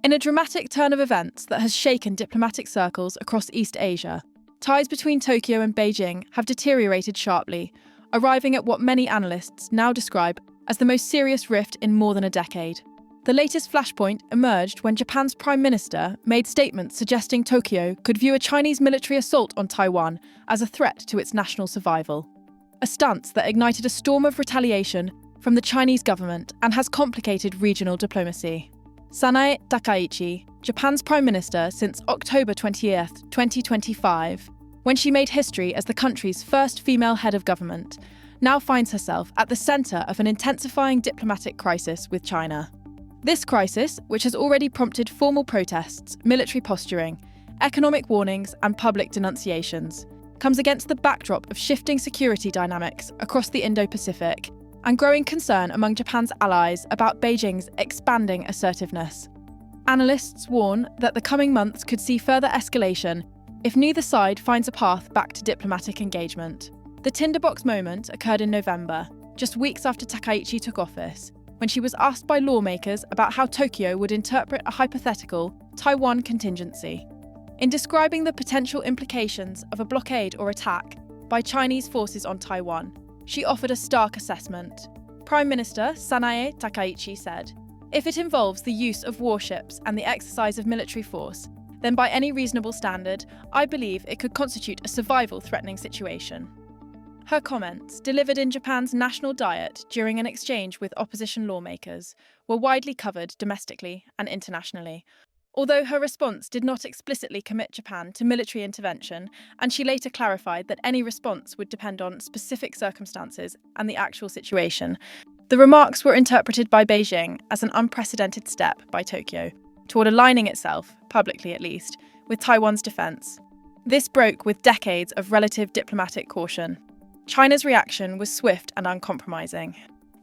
In a dramatic turn of events that has shaken diplomatic circles across East Asia, ties between Tokyo and Beijing have deteriorated sharply, arriving at what many analysts now describe as the most serious rift in more than a decade. The latest flashpoint emerged when Japan's Prime Minister made statements suggesting Tokyo could view a Chinese military assault on Taiwan as a threat to its national survival. A stance that ignited a storm of retaliation from the Chinese government and has complicated regional diplomacy. Sanae Takaichi, Japan's Prime Minister since October 20th, 2025, when she made history as the country's first female head of government, now finds herself at the centre of an intensifying diplomatic crisis with China. This crisis, which has already prompted formal protests, military posturing, economic warnings and public denunciations, comes against the backdrop of shifting security dynamics across the Indo-Pacific and growing concern among Japan's allies about Beijing's expanding assertiveness. Analysts warn that the coming months could see further escalation if neither side finds a path back to diplomatic engagement. The tinderbox moment occurred in November, just weeks after Takaichi took office, when she was asked by lawmakers about how Tokyo would interpret a hypothetical Taiwan contingency. In describing the potential implications of a blockade or attack by Chinese forces on Taiwan, she offered a stark assessment. Prime Minister Sanae Takaichi said, "If it involves the use of warships and the exercise of military force, then by any reasonable standard, I believe it could constitute a survival-threatening situation." Her comments, delivered in Japan's National Diet during an exchange with opposition lawmakers, were widely covered domestically and internationally, although her response did not explicitly commit Japan to military intervention, and she later clarified that any response would depend on specific circumstances and the actual situation. The remarks were interpreted by Beijing as an unprecedented step by Tokyo toward aligning itself, publicly at least, with Taiwan's defence. This broke with decades of relative diplomatic caution. China's reaction was swift and uncompromising.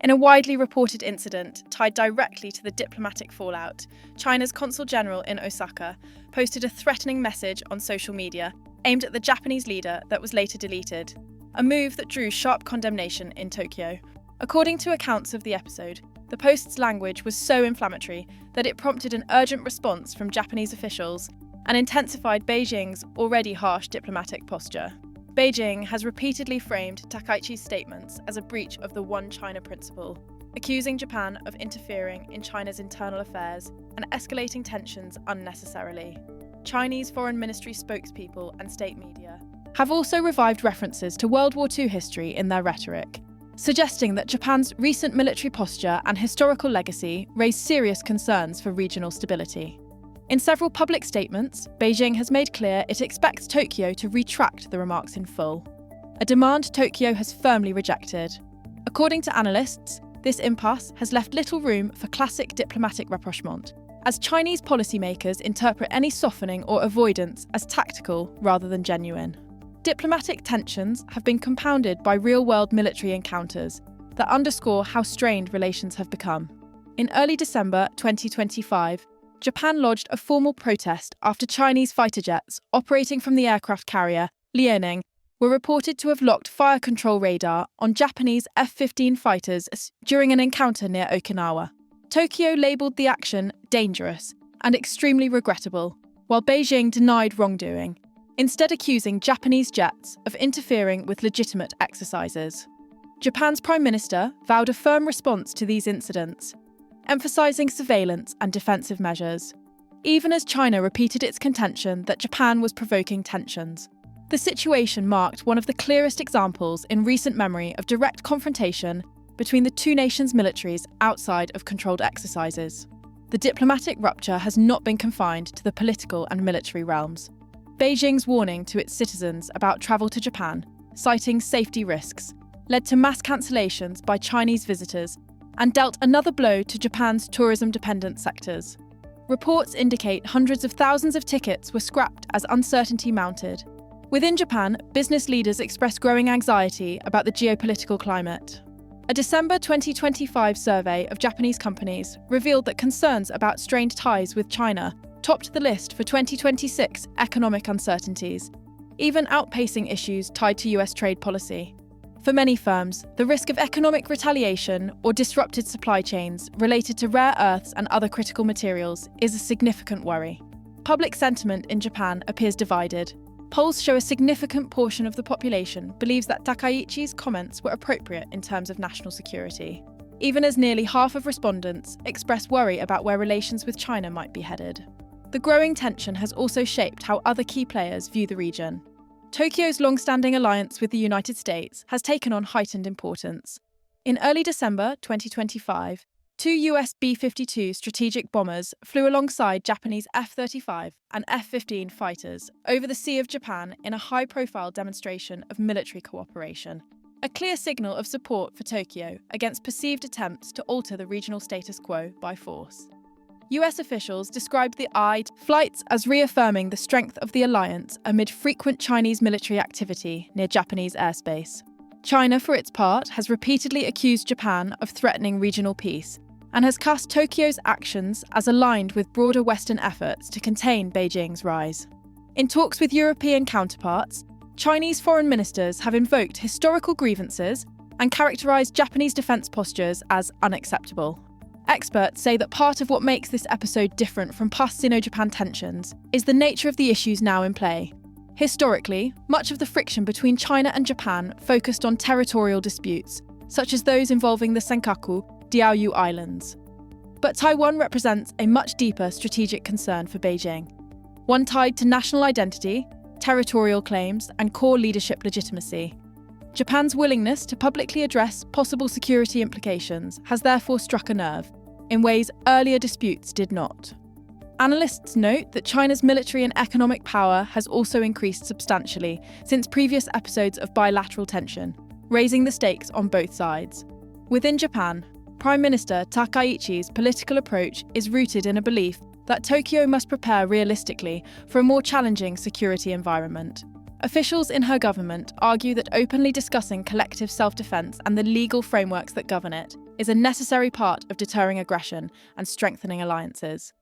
In a widely reported incident tied directly to the diplomatic fallout, China's Consul General in Osaka posted a threatening message on social media aimed at the Japanese leader that was later deleted, a move that drew sharp condemnation in Tokyo. According to accounts of the episode, the post's language was so inflammatory that it prompted an urgent response from Japanese officials and intensified Beijing's already harsh diplomatic posture. Beijing has repeatedly framed Takaichi's statements as a breach of the One China principle, accusing Japan of interfering in China's internal affairs and escalating tensions unnecessarily. Chinese Foreign Ministry spokespeople and state media have also revived references to World War II history in their rhetoric, suggesting that Japan's recent military posture and historical legacy raise serious concerns for regional stability. In several public statements, Beijing has made clear it expects Tokyo to retract the remarks in full, a demand Tokyo has firmly rejected. According to analysts, this impasse has left little room for classic diplomatic rapprochement, as Chinese policymakers interpret any softening or avoidance as tactical rather than genuine. Diplomatic tensions have been compounded by real-world military encounters that underscore how strained relations have become. In early December 2025, Japan lodged a formal protest after Chinese fighter jets operating from the aircraft carrier Liaoning were reported to have locked fire control radar on Japanese F-15 fighters during an encounter near Okinawa. Tokyo labelled the action dangerous and extremely regrettable, while Beijing denied wrongdoing, instead accusing Japanese jets of interfering with legitimate exercises. Japan's Prime Minister vowed a firm response to these incidents, emphasising surveillance and defensive measures, even as China repeated its contention that Japan was provoking tensions. The situation marked one of the clearest examples in recent memory of direct confrontation between the two nations' militaries outside of controlled exercises. The diplomatic rupture has not been confined to the political and military realms. Beijing's warning to its citizens about travel to Japan, citing safety risks, led to mass cancellations by Chinese visitors and dealt another blow to Japan's tourism-dependent sectors. Reports indicate hundreds of thousands of tickets were scrapped as uncertainty mounted. Within Japan, business leaders expressed growing anxiety about the geopolitical climate. A December 2025 survey of Japanese companies revealed that concerns about strained ties with China topped the list for 2026 economic uncertainties, even outpacing issues tied to US trade policy. For many firms, the risk of economic retaliation or disrupted supply chains related to rare earths and other critical materials is a significant worry. Public sentiment in Japan appears divided. Polls show a significant portion of the population believes that Takaichi's comments were appropriate in terms of national security, even as nearly half of respondents express worry about where relations with China might be headed. The growing tension has also shaped how other key players view the region. Tokyo's long-standing alliance with the United States has taken on heightened importance. In early December 2025, two US B-52 strategic bombers flew alongside Japanese F-35 and F-15 fighters over the Sea of Japan in a high-profile demonstration of military cooperation, a clear signal of support for Tokyo against perceived attempts to alter the regional status quo by force. US officials described the flights as reaffirming the strength of the alliance amid frequent Chinese military activity near Japanese airspace. China, for its part, has repeatedly accused Japan of threatening regional peace and has cast Tokyo's actions as aligned with broader Western efforts to contain Beijing's rise. In talks with European counterparts, Chinese foreign ministers have invoked historical grievances and characterized Japanese defense postures as unacceptable. Experts say that part of what makes this episode different from past Sino-Japan tensions is the nature of the issues now in play. Historically, much of the friction between China and Japan focused on territorial disputes, such as those involving the Senkaku, Diaoyu Islands. But Taiwan represents a much deeper strategic concern for Beijing, one tied to national identity, territorial claims, and core leadership legitimacy. Japan's willingness to publicly address possible security implications has therefore struck a nerve, in ways earlier disputes did not. Analysts note that China's military and economic power has also increased substantially since previous episodes of bilateral tension, raising the stakes on both sides. Within Japan, Prime Minister Takaichi's political approach is rooted in a belief that Tokyo must prepare realistically for a more challenging security environment. Officials in her government argue that openly discussing collective self-defense and the legal frameworks that govern it is a necessary part of deterring aggression and strengthening alliances.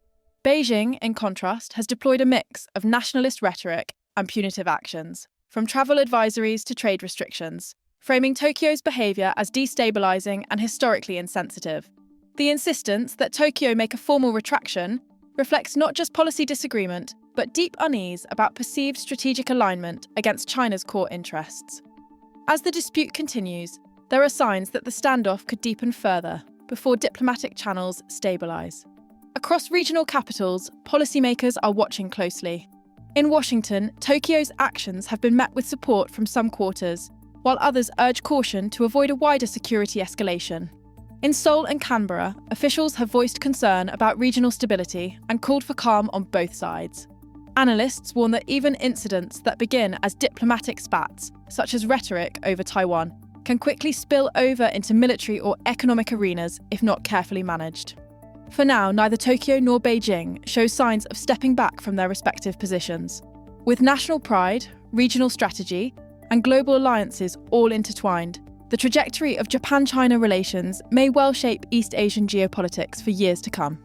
Beijing, in contrast, has deployed a mix of nationalist rhetoric and punitive actions, from travel advisories to trade restrictions, framing Tokyo's behaviour as destabilising and historically insensitive. The insistence that Tokyo make a formal retraction reflects not just policy disagreement, but deep unease about perceived strategic alignment against China's core interests. As the dispute continues, there are signs that the standoff could deepen further before diplomatic channels stabilise. Across regional capitals, policymakers are watching closely. In Washington, Tokyo's actions have been met with support from some quarters, while others urge caution to avoid a wider security escalation. In Seoul and Canberra, officials have voiced concern about regional stability and called for calm on both sides. Analysts warn that even incidents that begin as diplomatic spats, such as rhetoric over Taiwan, can quickly spill over into military or economic arenas if not carefully managed. For now, neither Tokyo nor Beijing show signs of stepping back from their respective positions. With national pride, regional strategy, and global alliances all intertwined, the trajectory of Japan-China relations may well shape East Asian geopolitics for years to come.